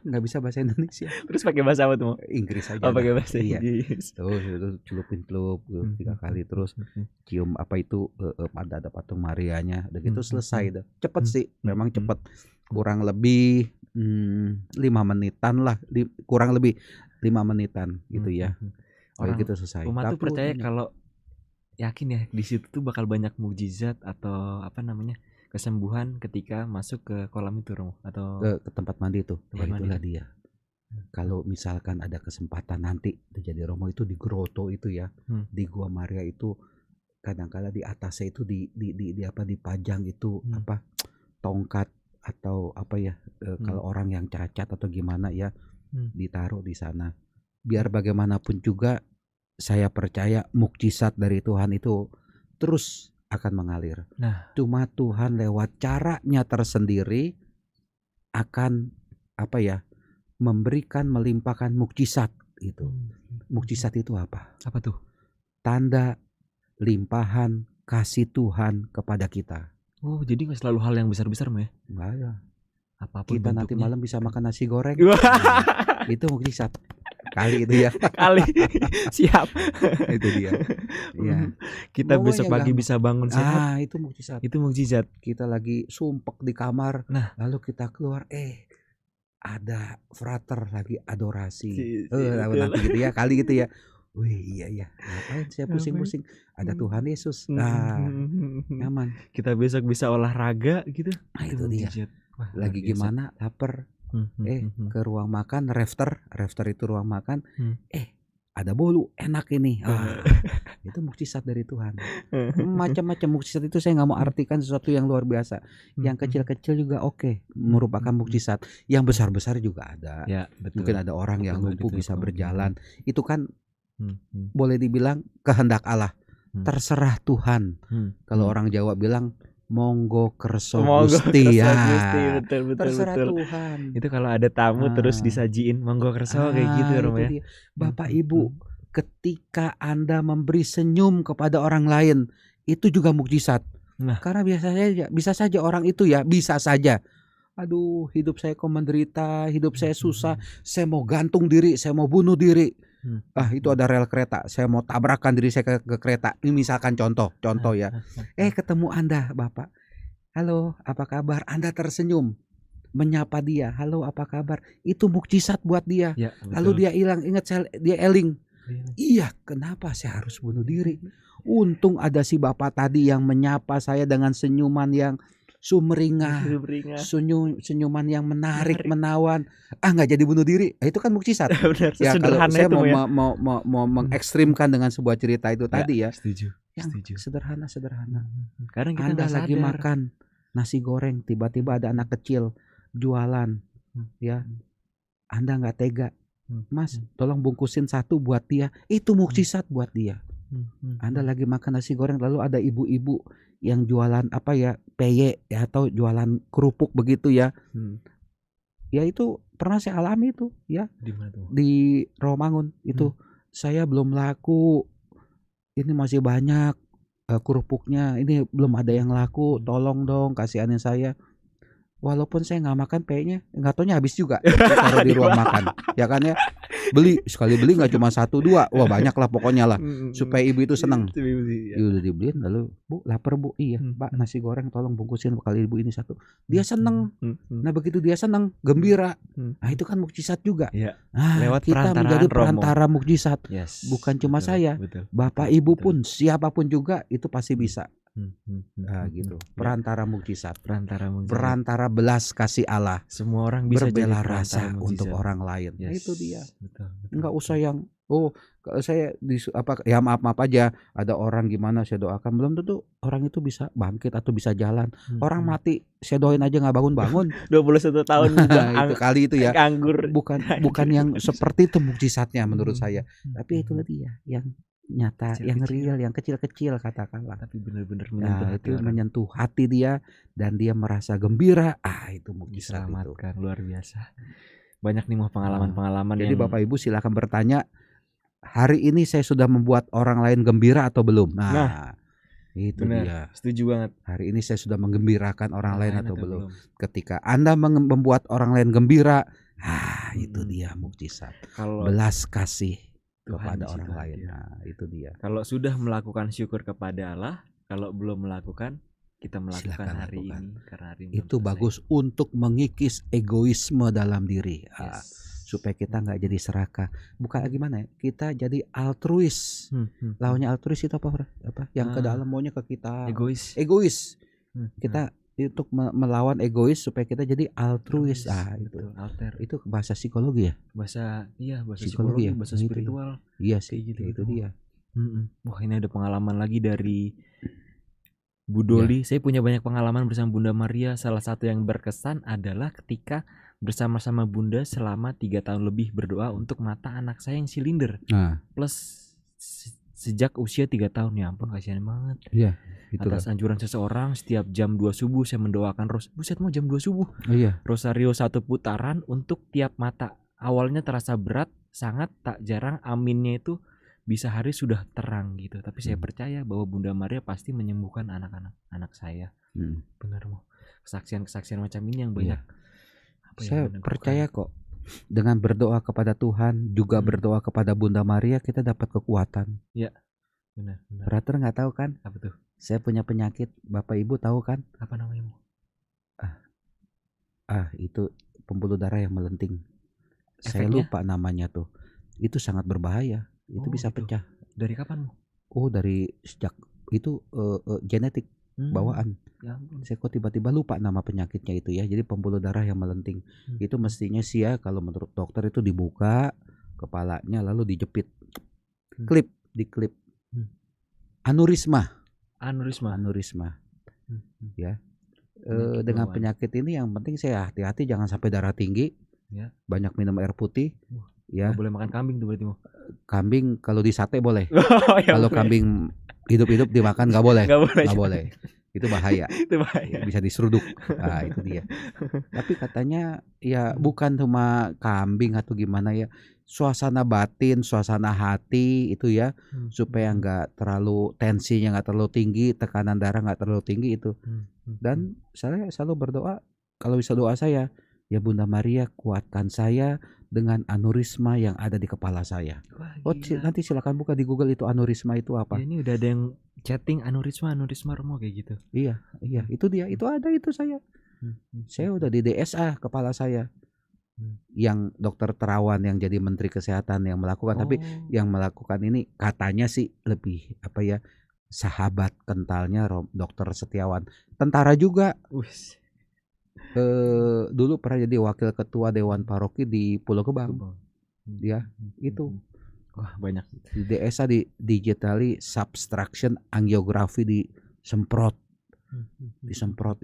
nggak bisa bahasa Indonesia. Terus pakai bahasa apa tuh? Inggris aja. Oh pakai bahasa Inggris. Terus celupin 3 kali, terus cium apa itu ada patung Marianya. Udah gitu selesai dah. Cepet sih, memang cepet. Kurang lebih 5 menitan lah, kurang lebih 5 menitan gitu ya. Orang gitu selesai. Umat tuh percaya kalau yakin ya di situ tuh bakal banyak mukjizat atau apa namanya kesembuhan ketika masuk ke kolam itu, Romo, atau ke tempat mandi itu. Itulah mandi. dia. Kalau misalkan ada kesempatan nanti terjadi Romo itu di grotto itu ya, di Gua Maria itu kadang-kala di atasnya itu di apa dipajang itu apa tongkat atau apa ya kalau orang yang cacat atau gimana ya ditaruh di sana. Biar bagaimanapun juga saya percaya mukjizat dari Tuhan itu terus akan mengalir. Nah, cuma Tuhan lewat caranya tersendiri akan apa ya memberikan melimpahkan mukjizat itu. Mukjizat itu apa? Apa tuh? Tanda limpahan kasih Tuhan kepada kita. Oh, jadi nggak selalu hal yang besar-besar, Meh? Enggak ya. Apapun kita bentuknya. Nanti malam bisa makan nasi goreng. Itu mukjizat. Kali itu ya. Kali. Siap. Itu dia. Ya. Kita Pokoknya besok pagi bisa bangun sehat. Itu mukjizat. Itu mukjizat. Kita lagi sumpek di kamar. Nah, lalu kita keluar ada frater lagi adorasi. Nanti gitu ya, kali gitu ya. Wih iya ngapain saya pusing-pusing, ada Tuhan Yesus. Nyaman. Kita besok bisa olahraga gitu. Nah itu dia. Wah, lagi gimana lapar, ke ruang makan, rafter itu ruang makan, ada bolu enak ini. Itu mukjizat dari Tuhan. Macam-macam mukjizat itu saya nggak mau artikan sesuatu yang luar biasa. Yang kecil-kecil juga merupakan mukjizat. Yang besar-besar juga ada. Ya, betul. Mungkin ada orang yang lumpuh bisa berjalan. Itu kan boleh dibilang kehendak Allah. Terserah Tuhan. Kalau orang Jawa bilang monggo kerso Gusti ya. Betul. Terserah Tuhan. Itu kalau ada tamu terus disajiin monggo kerso kayak gitu Romo ya. Bapak Ibu, ketika Anda memberi senyum kepada orang lain, itu juga mukjizat. Nah, karena bisa saja orang itu ya, bisa saja. Aduh, hidup saya kok menderita, hidup saya susah, saya mau gantung diri, saya mau bunuh diri. Itu ada rel kereta, saya mau tabrakan diri saya ke kereta. Ini misalkan contoh ya. Ketemu Anda, Bapak. Halo, apa kabar? Anda tersenyum, menyapa dia. Halo, apa kabar? Itu mukjizat buat dia. Ya, lalu dia hilang, ingat dia eling. Iya, kenapa saya harus bunuh diri? Untung ada si Bapak tadi yang menyapa saya dengan senyuman yang sumringah, senyuman yang menarik, menawan. Nggak jadi bunuh diri. Itu kan mukjizat. Ya kalau saya mau mengekstrimkan dengan sebuah cerita itu tadi ya. Setuju. Sederhana. Karena kita Anda lagi makan nasi goreng, tiba-tiba ada anak kecil jualan, ya. Anda nggak tega, Mas, tolong bungkusin 1 buat dia. Itu mukjizat buat dia. Anda lagi makan nasi goreng, lalu ada ibu-ibu yang jualan apa ya, peye ya, atau jualan kerupuk begitu ya. Ya itu pernah saya alami itu ya. Di mana tuh? Di Rawamangun itu. Saya belum laku. Ini masih banyak kerupuknya. Ini belum ada yang laku. Tolong dong kasihanin saya. Walaupun saya nggak makan peyenya, nggak taunya habis juga. Taruh di ruang makan, ya kan ya. Sekali beli nggak cuma 1-2, wah banyak lah pokoknya lah. Supaya ibu itu senang. Ya udah dibeliin, lalu Bu lapar Bu, iya Pak nasi goreng tolong bungkusin kali ibu ini 1. Dia senang. Nah begitu dia senang, gembira. Nah itu kan mukjizat juga. Nah, Lewat kita menjadi perantara mukjizat. Bukan cuma betul, saya, betul. Bapak Ibu pun siapapun juga itu pasti bisa. Nah gitu, perantara mukjizat, perantara belas kasih Allah. Semua orang bisa berbela jadi rasa mukjizat untuk orang lain. Nah, itu dia. Betul, Nggak usah yang saya ya maaf aja ada orang gimana saya doakan, belum tentu orang itu bisa bangkit atau bisa jalan. Orang mati saya doain aja nggak bangun 21 tahun itu kali itu ya. Nganggur. Bukan yang seperti itu mukjizatnya menurut saya. Tapi itu dia yang nyata, yang real, yang kecil-kecil katakanlah. Tapi benar-benar menyentuh hati itu menyentuh hati dia dan dia merasa gembira. Itu mukjizat itu. Luar biasa. Banyak nih pengalaman-pengalaman. Jadi Bapak Ibu silakan bertanya, hari ini saya sudah membuat orang lain gembira atau belum? Nah itu benar, dia. Setuju banget. Hari ini saya sudah menggembirakan orang lain atau belum? Ketika Anda membuat orang lain gembira, itu dia mukjizat. Belas kasih kepada orang lain. Nah, itu dia. Kalau sudah melakukan syukur kepada Allah, kalau belum melakukan, kita melakukan silakan hari lakukan. ini karena hari ini itu bagus untuk mengikis egoisme dalam diri. Supaya kita nggak jadi serakah. Bukan gimana ya? Kita jadi altruis. Lawannya altruis itu apa? Yang ke dalam maunya ke kita. Egois. Kita untuk melawan egois supaya kita jadi altruis. Itu bahasa psikologi ya? Bahasa psikologi, bahasa spiritual. Iya sih, itu dia. Wah, ini ada pengalaman lagi dari Bu Doli. Saya punya banyak pengalaman bersama Bunda Maria. Salah satu yang berkesan adalah ketika bersama-sama Bunda selama 3 tahun lebih berdoa untuk mata anak saya yang silinder. Plus sejak usia 3 tahun, ya ampun kasihan banget. Iya. Atas anjuran seseorang, setiap jam 2 subuh saya mendoakan buset mau jam 2 subuh. Rosario 1 putaran untuk tiap mata. Awalnya terasa berat, sangat tak jarang aminnya itu bisa hari sudah terang gitu. Tapi saya percaya bahwa Bunda Maria pasti menyembuhkan anak saya. Benar mau. Kesaksian macam ini yang banyak. Saya percaya kok. Dengan berdoa kepada Tuhan, juga berdoa kepada Bunda Maria, kita dapat kekuatan. Iya. Benar. Operator nggak tahu kan? Apa tuh? Saya punya penyakit, Bapak Ibu tahu kan? Apa namanya? Itu pembuluh darah yang melenting. Saya lupa namanya tuh. Itu sangat berbahaya. Itu bisa pecah. Dari kapan? Dari sejak itu genetik, bawaan. Ya, saya kok tiba-tiba lupa nama penyakitnya itu ya. Jadi pembuluh darah yang melenting. Itu mestinya sih ya, kalau menurut dokter itu dibuka kepalanya lalu dijepit. Diklip. Aneurisma. Ya. Dengan penyakit ini yang penting saya hati-hati, jangan sampai darah tinggi. Banyak minum air putih. Ya. Gak boleh makan kambing tuh berarti. Kambing kalau di sate boleh. Kalau kambing hidup-hidup dimakan nggak boleh. Itu bahaya. Bisa diseruduk. Itu dia. Tapi katanya ya bukan cuma kambing atau gimana ya, suasana batin, suasana hati itu ya, supaya nggak terlalu tensinya nggak terlalu tinggi, tekanan darah nggak terlalu tinggi itu. Dan saya selalu berdoa, kalau bisa doa saya, ya Bunda Maria kuatkan saya dengan aneurisma yang ada di kepala saya. Nanti silakan buka di Google itu aneurisma itu apa. Ya, ini udah ada yang chatting aneurisma Romo kayak gitu. Iya, itu dia. Itu ada itu saya. Saya udah di DSA kepala saya. Yang dokter terawan yang jadi menteri kesehatan yang melakukan, tapi yang melakukan ini katanya sih lebih sahabat kentalnya dokter Setiawan. Tentara juga. Dulu pernah jadi wakil ketua Dewan Paroki di Pulau Gebang. Dia itu. Wah, banyak. Di DSA di digitally subtraction angiografi disemprot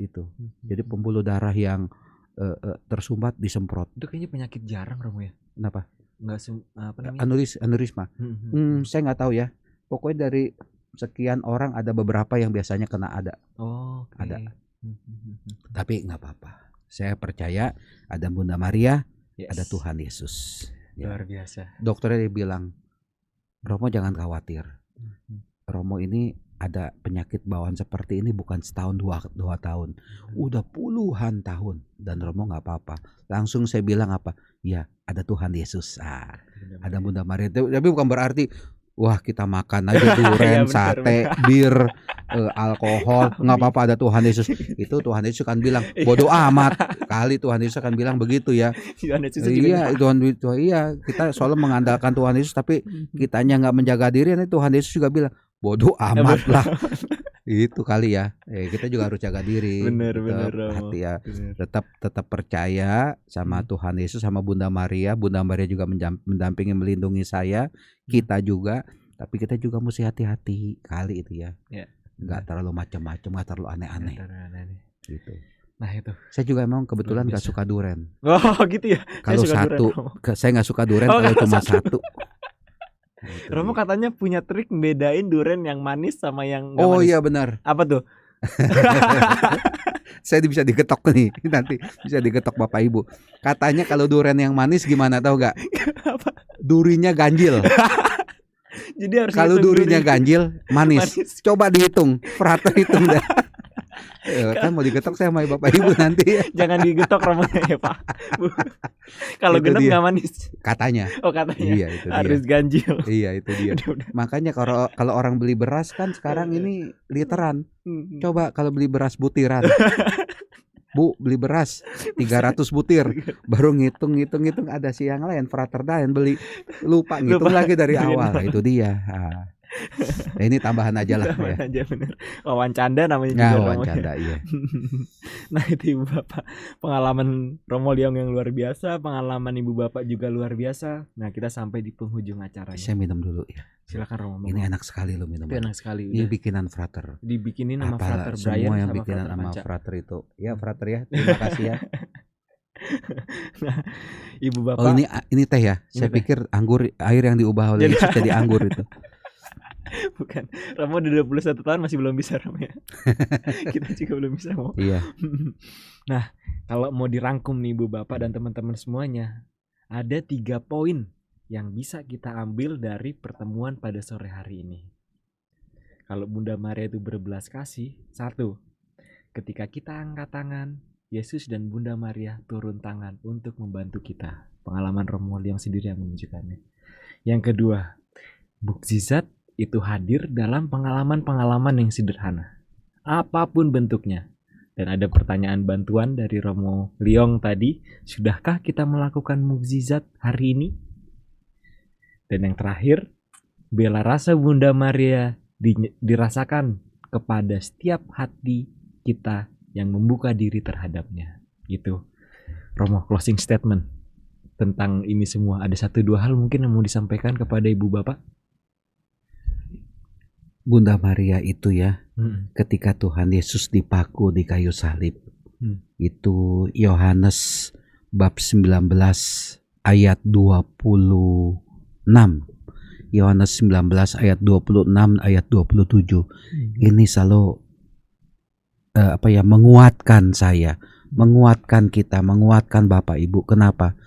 itu. Jadi pembuluh darah yang tersumbat disemprot. Itu kayaknya penyakit jarang Romo ya. Kenapa? Enggak apa namanya? Aneurisma. Saya nggak tahu ya. Pokoknya dari sekian orang ada beberapa yang biasanya kena ada. Oh, okay. Ada. Tapi nggak apa-apa. Saya percaya ada Bunda Maria, ada Tuhan Yesus. Luar biasa. Dokternya dia bilang, Romo jangan khawatir. Romo ini ada penyakit bawaan seperti ini bukan setahun dua tahun, udah puluhan tahun, dan Romo nggak apa-apa. Langsung saya bilang apa? Ya, ada Tuhan Yesus. Ada Bunda Maria. Tapi bukan berarti wah kita makan aja durian, sate, bir, alkohol, nggak apa-apa ada Tuhan Yesus. Itu Tuhan Yesus akan bilang bodoh amat. Kali Tuhan Yesus akan bilang begitu ya. Iya, iya, kita selalu mengandalkan Tuhan Yesus, tapi kitanya nggak menjaga diri, nanti Tuhan Yesus juga bilang bodoh amat lah. Itu kali ya. Kita juga harus jaga diri. Bener, hati ya. Tetap percaya sama Tuhan Yesus, sama Bunda Maria. Bunda Maria juga mendampingi, melindungi saya. Kita juga. Tapi kita juga mesti hati-hati kali itu ya. Nggak terlalu macam-macam, nggak terlalu aneh-aneh. Gitu. Nah itu. Saya juga emang kebetulan nggak suka duren. Oh gitu ya. Kalau satu, saya nggak suka duren kalau cuma satu. Gitu, Romo katanya punya trik bedain duren yang manis sama yang nggak manis. Oh iya benar. Apa tuh? Saya bisa digetok nih, nanti bisa digetok Bapak Ibu. Katanya kalau duren yang manis gimana, tahu nggak? Durinya ganjil. Jadi harus kalau durinya ganjil manis. Coba dihitung, Frater hitung dah. Kan mau digetok saya sama Bapak Ibu nanti. Jangan digetok Romonya ya Pak. Kalau genep nggak manis. Katanya. Oh katanya. Iya itu harus dia. ganjil. Iya itu dia. Makanya kalau orang beli beras kan sekarang ini literan. Coba kalau beli beras butiran. Bu beli beras 300 butir, baru ngitung ada si yang lain Frater yang beli lupa ngitung lagi dari awal. Itu dia. Ini tambahan aja lah ya. Aja bener. Wawan canda namanya juga. Wawan canda iya. Nah itu Ibu Bapak, pengalaman Romo Liong yang luar biasa, pengalaman Ibu Bapak juga luar biasa. Nah kita sampai di penghujung acaranya. Saya minum dulu ya. Silakan Romo. Ini enak sekali lo minum. Enak sekali. Ini bikinan Frater. Dibikinin sama Frater Brian. Semua yang sama bikinan Frater sama Panca. Frater itu. Ya Frater ya. Terima kasih ya. Nah, Ibu Bapak. Oh ini teh ya. Saya pikir anggur, air yang diubah oleh Yesus jadi anggur itu. Bukan. Romo udah 21 tahun masih belum bisa Romo ya. Kita juga belum bisa Romo. Iya. Nah, kalau mau dirangkum nih Ibu Bapak dan teman-teman semuanya, ada 3 poin yang bisa kita ambil dari pertemuan pada sore hari ini. Kalau Bunda Maria itu berbelas kasih, 1. Ketika kita angkat tangan, Yesus dan Bunda Maria turun tangan untuk membantu kita. Pengalaman Romo Liong sendiri yang menunjukkannya. Yang kedua, mukjizat itu hadir dalam pengalaman-pengalaman yang sederhana, apapun bentuknya. Dan ada pertanyaan bantuan dari Romo Liong tadi, sudahkah kita melakukan mukjizat hari ini? Dan yang terakhir, bela rasa Bunda Maria dirasakan kepada setiap hati kita yang membuka diri terhadapnya. Gitu. Romo, closing statement tentang ini semua. Ada 1-2 hal mungkin yang mau disampaikan kepada Ibu Bapak? Bunda Maria itu ya, ketika Tuhan Yesus dipaku di kayu salib, itu Yohanes bab 19 ayat 26. Yohanes 19 ayat 26 ayat 27. Ini selalu menguatkan saya, menguatkan kita, menguatkan Bapak Ibu. Kenapa?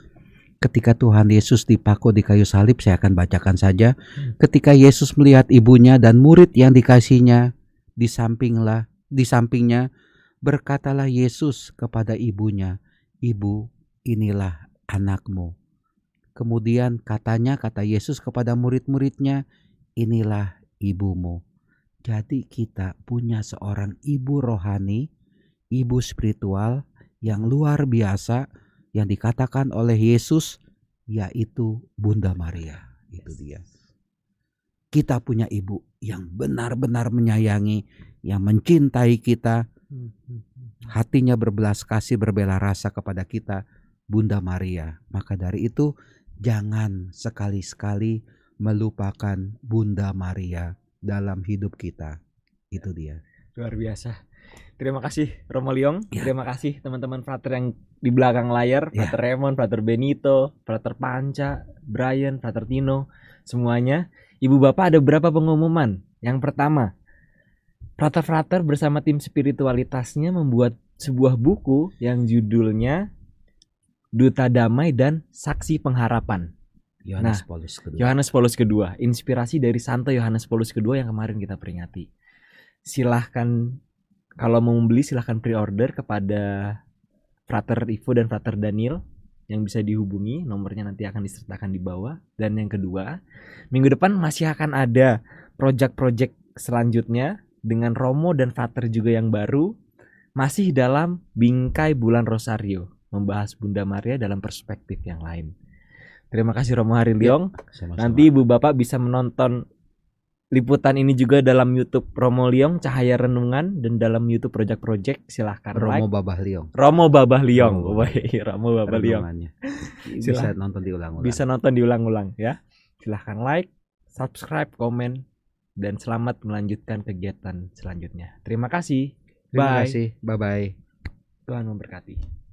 Ketika Tuhan Yesus dipaku di kayu salib, saya akan bacakan saja. Ketika Yesus melihat ibunya dan murid yang dikasihnya di sampingnya, berkatalah Yesus kepada ibunya, "Ibu, inilah anakmu." Kemudian kata Yesus kepada murid-muridnya, "Inilah ibumu." Jadi kita punya seorang ibu rohani, ibu spiritual yang luar biasa, yang dikatakan oleh Yesus, yaitu Bunda Maria. Itu dia. Kita punya ibu yang benar-benar menyayangi, yang mencintai kita, hatinya berbelas kasih, berbela rasa kepada kita, Bunda Maria. Maka dari itu, jangan sekali-sekali melupakan Bunda Maria dalam hidup kita. Itu dia. Luar biasa. Terima kasih Romo Liong, terima kasih teman-teman Frater yang di belakang layar, Frater Raymond, Frater Benito, Frater Panca, Brian, Frater Tino, semuanya. Ibu Bapak ada berapa pengumuman Yang pertama, Frater-Frater bersama tim spiritualitasnya membuat sebuah buku yang judulnya Duta Damai dan Saksi Pengharapan. Yohanes Paulus kedua. Yohanes Paulus kedua, inspirasi dari Santo Yohanes Paulus kedua yang kemarin kita peringati. Silahkan kalau mau membeli silahkan pre-order kepada Frater Ivo dan Frater Daniel yang bisa dihubungi, nomornya nanti akan disertakan di bawah. Dan yang kedua, minggu depan masih akan ada project-project selanjutnya dengan Romo dan Frater juga yang baru, masih dalam bingkai bulan Rosario, membahas Bunda Maria dalam perspektif yang lain. Terima kasih Romo Hariliong. Sama-sama. Nanti Ibu Bapak bisa menonton liputan ini juga dalam YouTube Romo Liong Cahaya Renungan dan dalam YouTube Project-Project. Silahkan Romo like. Babah Liong. Romo Babah Liong. Oh, Romo Babah Liong. Renungannya. Bisa nonton diulang-ulang. Bisa nonton diulang-ulang ya. Silahkan like, subscribe, komen, dan selamat melanjutkan kegiatan selanjutnya. Terima kasih. Terima Bye. kasih. Bye-bye. Tuhan memberkati.